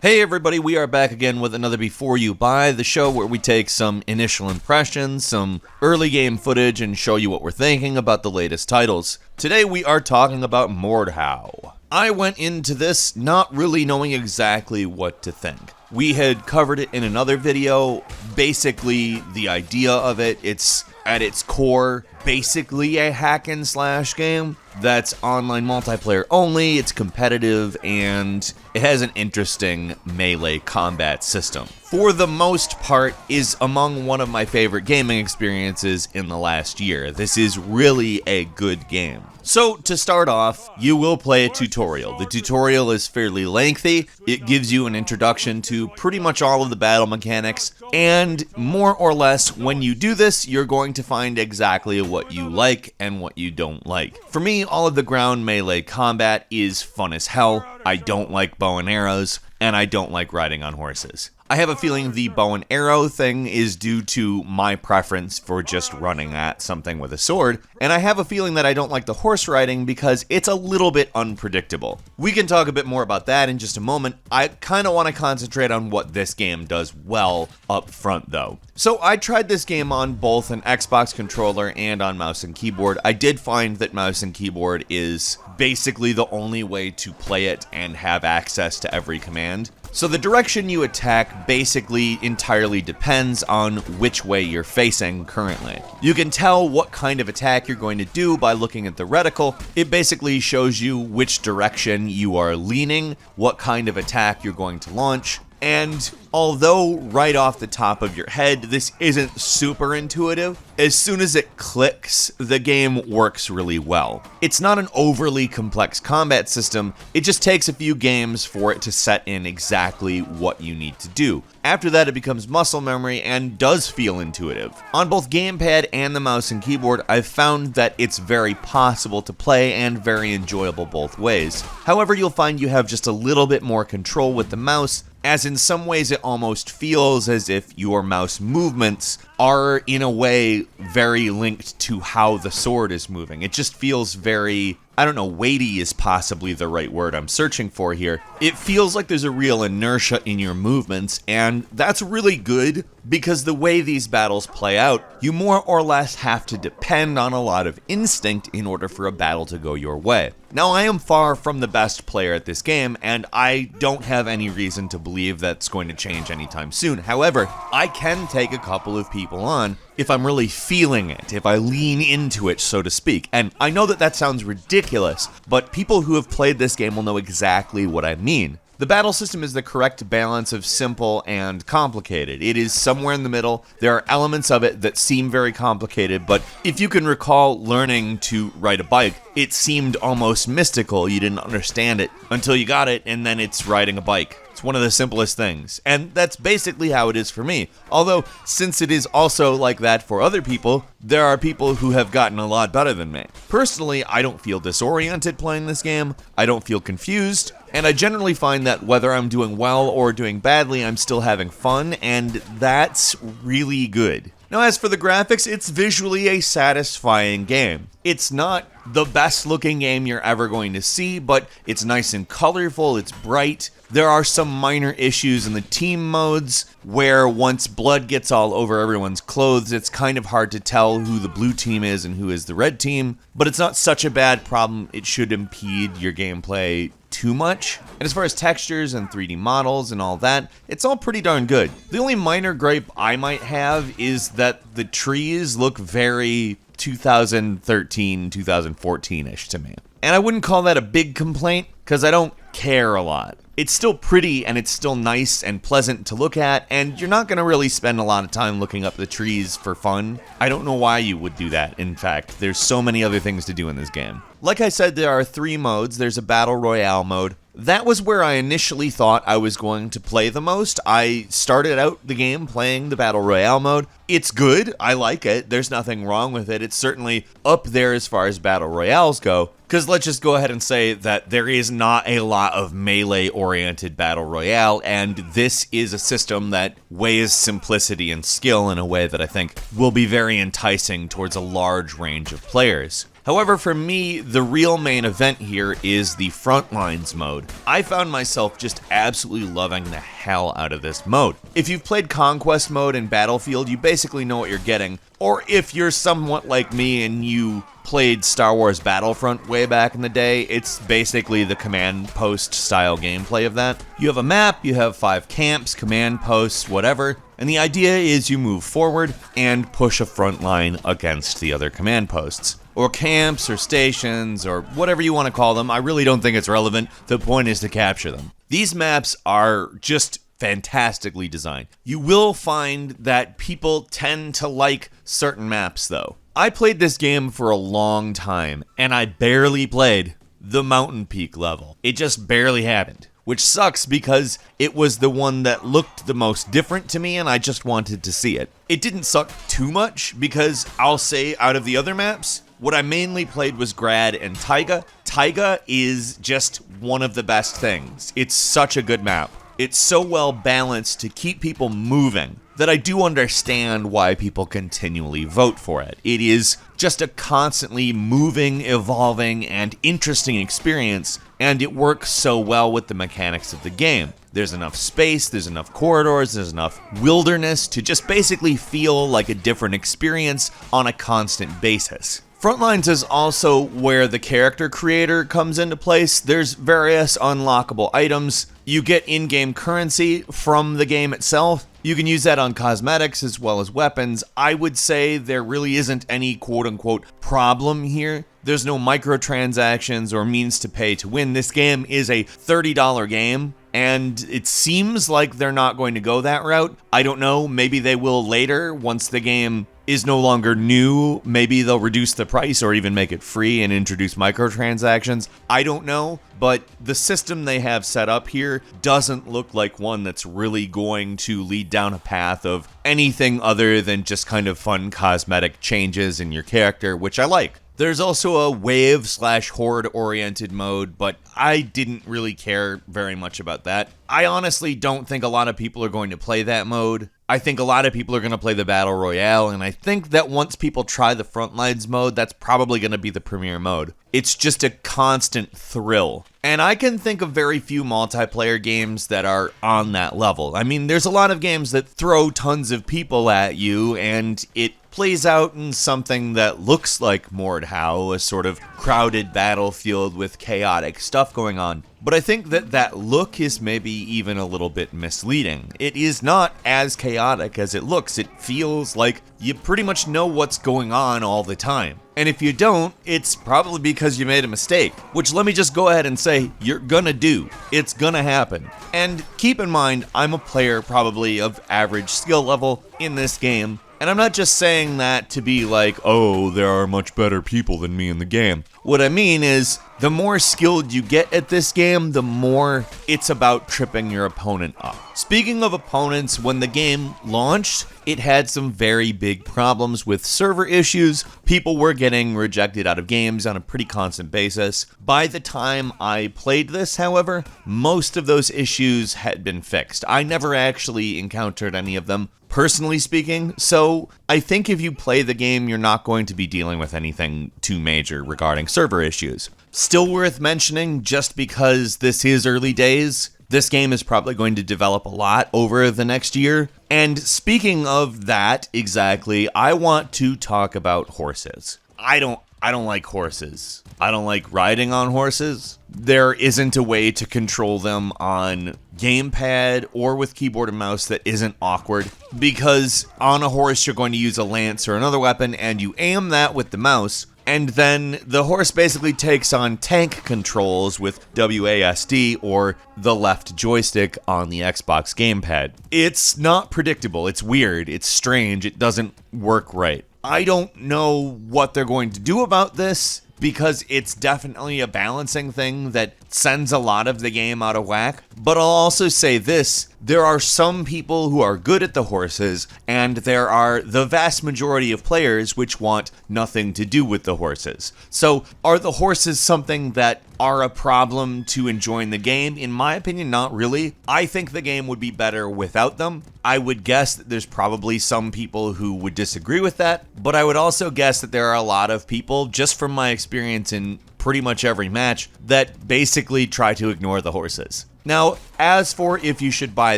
Hey everybody, we are back again with another Before You Buy, the show where we take some initial impressions, some early game footage, and show you what we're thinking about the latest titles. Today we are talking about Mordhau. I went into this not really knowing exactly what to think. We had covered it in another video. Basically, the idea of it, it's at its core basically a hack and slash game that's online multiplayer only, it's competitive, and it has an interesting melee combat system. For the most part, is among one of my favorite gaming experiences in the last year. This is really a good game. So, to start off, you will play a tutorial. The tutorial is fairly lengthy. It gives you an introduction to pretty much all of the battle mechanics, and more or less, when you do this, you're going to find exactly what you like and what you don't like. For me, all of the ground melee combat is fun as hell. I don't like bow and arrows, and I don't like riding on horses. I have a feeling the bow and arrow thing is due to my preference for just running at something with a sword, and I have a feeling that I don't like the horse riding because it's a little bit unpredictable. We can talk a bit more about that in just a moment. I kind of want to concentrate on what this game does well up front though. So I tried this game on both an Xbox controller and on mouse and keyboard. I did find that mouse and keyboard is basically the only way to play it and have access to every command. So the direction you attack basically entirely depends on which way you're facing currently. You can tell what kind of attack you're going to do by looking at the reticle. It basically shows you which direction you are leaning, what kind of attack you're going to launch, and although right off the top of your head, this isn't super intuitive, as soon as it clicks, the game works really well. It's not an overly complex combat system, it just takes a few games for it to set in exactly what you need to do. After that, it becomes muscle memory and does feel intuitive. On both gamepad and the mouse and keyboard, I've found that it's very possible to play and very enjoyable both ways. However, you'll find you have just a little bit more control with the mouse, as in some ways it almost feels as if your mouse movements are in a way very linked to how the sword is moving. It just feels very, I don't know, weighty is possibly the right word I'm searching for here. It feels like there's a real inertia in your movements, and that's really good because the way these battles play out, you more or less have to depend on a lot of instinct in order for a battle to go your way. Now, I am far from the best player at this game, and I don't have any reason to believe that's going to change anytime soon. However, I can take a couple of people on if I'm really feeling it, if I lean into it, so to speak. And I know that that sounds ridiculous, but people who have played this game will know exactly what I mean. The battle system is the correct balance of simple and complicated. It is somewhere in the middle. There are elements of it that seem very complicated, but if you can recall learning to ride a bike, it seemed almost mystical. You didn't understand it until you got it, and then it's riding a bike. It's one of the simplest things, and that's basically how it is for me. Although, since it is also like that for other people, there are people who have gotten a lot better than me. Personally, I don't feel disoriented playing this game, I don't feel confused, and I generally find that whether I'm doing well or doing badly, I'm still having fun, and that's really good. Now, as for the graphics, it's visually a satisfying game. It's not the best looking game you're ever going to see, but it's nice and colorful, it's bright. There are some minor issues in the team modes where once blood gets all over everyone's clothes, it's kind of hard to tell who the blue team is and who is the red team, but it's not such a bad problem it should impede your gameplay too much. And as far as textures and 3D models and all that, it's all pretty darn good. The only minor gripe I might have is that the trees look very 2013, 2014-ish to me. And I wouldn't call that a big complaint, because I don't care a lot. It's still pretty, and it's still nice and pleasant to look at, and you're not going to really spend a lot of time looking up the trees for fun. I don't know why you would do that, in fact. There's so many other things to do in this game. Like I said, there are 3 modes. There's a Battle Royale mode. That was where I initially thought I was going to play the most. I started out the game playing the Battle Royale mode. It's good. I like it. There's nothing wrong with it. It's certainly up there as far as Battle Royales go. Because let's just go ahead and say that there is not a lot of melee-oriented Battle Royale, and this is a system that weighs simplicity and skill in a way that I think will be very enticing towards a large range of players. However, for me, the real main event here is the Frontlines mode. I found myself just absolutely loving the hell out of this mode. If you've played Conquest mode in Battlefield, you basically know what you're getting. Or if you're somewhat like me and you played Star Wars Battlefront way back in the day, it's basically the command post style gameplay of that. You have a map, you have 5 camps, command posts, whatever, and the idea is you move forward and push a front line against the other command posts. Or camps, or stations, or whatever you want to call them. I really don't think it's relevant. The point is to capture them. These maps are just fantastically designed. You will find that people tend to like certain maps, though. I played this game for a long time, and I barely played the Mountain Peak level. It just barely happened, which sucks because it was the one that looked the most different to me, and I just wanted to see it. It didn't suck too much because I'll say out of the other maps, what I mainly played was Grad and Taiga. Taiga is just one of the best things. It's such a good map. It's so well balanced to keep people moving that I do understand why people continually vote for it. It is just a constantly moving, evolving, and interesting experience, and it works so well with the mechanics of the game. There's enough space, there's enough corridors, there's enough wilderness to just basically feel like a different experience on a constant basis. Frontlines is also where the character creator comes into place. There's various unlockable items. You get in-game currency from the game itself. You can use that on cosmetics as well as weapons. I would say there really isn't any quote-unquote problem here. There's no microtransactions or means to pay to win. This game is a $30 game, and it seems like they're not going to go that route. I don't know, maybe they will later once the game is no longer new. Maybe they'll reduce the price or even make it free and introduce microtransactions. I don't know, but the system they have set up here doesn't look like one that's really going to lead down a path of anything other than just kind of fun cosmetic changes in your character, which I like. There's also a wave/horde oriented mode, but I didn't really care very much about that. I honestly don't think a lot of people are going to play that mode. I think a lot of people are going to play the Battle Royale, and I think that once people try the Frontlines mode, that's probably going to be the premier mode. It's just a constant thrill. And I can think of very few multiplayer games that are on that level. I mean, there's a lot of games that throw tons of people at you, and it plays out in something that looks like Mordhau, a sort of crowded battlefield with chaotic stuff going on. But I think that that look is maybe even a little bit misleading. It is not as chaotic as it looks. It feels like you pretty much know what's going on all the time. And if you don't, it's probably because you made a mistake, which let me just go ahead and say you're gonna do. It's gonna happen. And keep in mind, I'm a player probably of average skill level in this game. And I'm not just saying that to be like, oh, there are much better people than me in the game. What I mean is, the more skilled you get at this game, the more it's about tripping your opponent up. Speaking of opponents, when the game launched, it had some very big problems with server issues. People were getting rejected out of games on a pretty constant basis. By the time I played this, however, most of those issues had been fixed. I never actually encountered any of them, personally speaking, so I think if you play the game, you're not going to be dealing with anything too major regarding server issues. Still worth mentioning, just because this is early days, this game is probably going to develop a lot over the next year. And speaking of that exactly, I want to talk about horses. I don't like horses. I don't like riding on horses. There isn't a way to control them on gamepad or with keyboard and mouse that isn't awkward, because on a horse you're going to use a lance or another weapon and you aim that with the mouse, and then the horse basically takes on tank controls with WASD or the left joystick on the Xbox gamepad. It's not predictable, it's weird, it's strange, it doesn't work right. I don't know what they're going to do about this, because it's definitely a balancing thing that sends a lot of the game out of whack. But I'll also say this, there are some people who are good at the horses, and there are the vast majority of players which want nothing to do with the horses. So, are the horses something that are a problem to enjoying the game? In my opinion, not really. I think the game would be better without them. I would guess that there's probably some people who would disagree with that, but I would also guess that there are a lot of people, just from my experience in pretty much every match, that basically try to ignore the horses. Now, as for if you should buy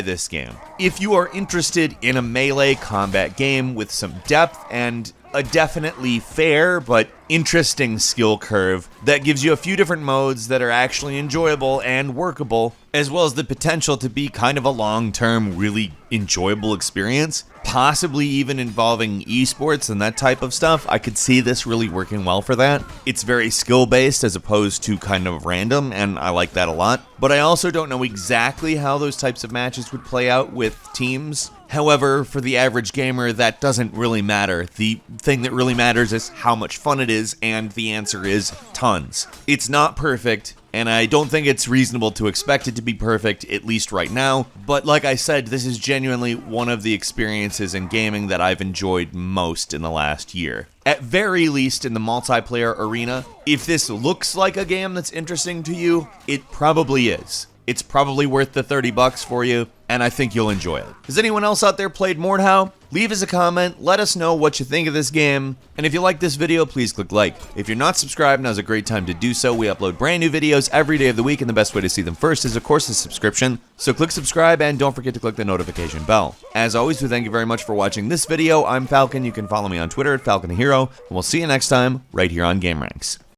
this game, if you are interested in a melee combat game with some depth and a definitely fair but interesting skill curve that gives you a few different modes that are actually enjoyable and workable, as well as the potential to be kind of a long-term, really enjoyable experience, possibly even involving esports and that type of stuff, I could see this really working well for that. It's very skill-based as opposed to kind of random, and I like that a lot. But I also don't know exactly how those types of matches would play out with teams. However, for the average gamer, that doesn't really matter. The thing that really matters is how much fun it is, and the answer is tons. It's not perfect, and I don't think it's reasonable to expect it to be perfect, at least right now, but like I said, this is genuinely one of the experiences in gaming that I've enjoyed most in the last year. At very least in the multiplayer arena, if this looks like a game that's interesting to you, it probably is. It's probably worth the $30 for you, and I think you'll enjoy it. Has anyone else out there played Mordhau? Leave us a comment, let us know what you think of this game, and if you like this video, please click like. If you're not subscribed, now's a great time to do so. We upload brand new videos every day of the week, and the best way to see them first is, of course, a subscription. So click subscribe, and don't forget to click the notification bell. As always, we thank you very much for watching this video. I'm Falcon. You can follow me on Twitter at FalconHero, and we'll see you next time right here on gameranx.